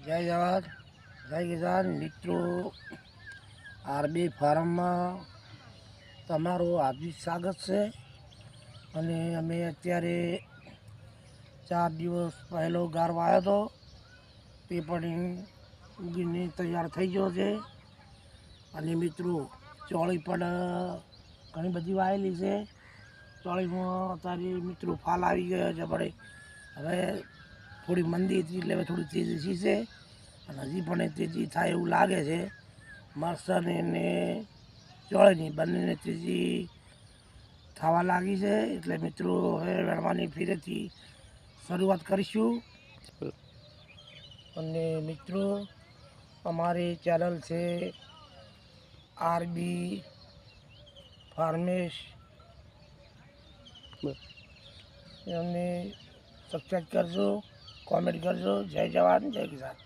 જય જવાન જય કિસાન મિત્રો, આરબી ફાર્મમાં તમારું હાર્દિક સ્વાગત છે. અને અમે અત્યારે 4 દિવસ પહેલો ગાર વાવ્યો હતો, તે પણ ઉગીને તૈયાર થઈ ગયો છે. અને મિત્રો ચોળી પણ ઘણી બધી વાવેલી છે. ચોળીમાં અત્યારે મિત્રો ફાલ આવી ગયો છે, પણ હવે થોડી મંદી હતી એટલે હવે થોડી તેજી છે. અને હજી પણ તેજી થાય એવું લાગે છે. મરચાંની ને ચોળીની બંનેને તેજી થવા લાગી છે. એટલે મિત્રો હવે વેણવાની ફીરેથી શરૂઆત કરીશું. અને મિત્રો અમારી ચેનલ છે આરબી ફાર્મેશ, એમને સબસ્ક્રાઈબ કરજો, કોમેન્ટ કરજો. જય જવાન જય કિસાન.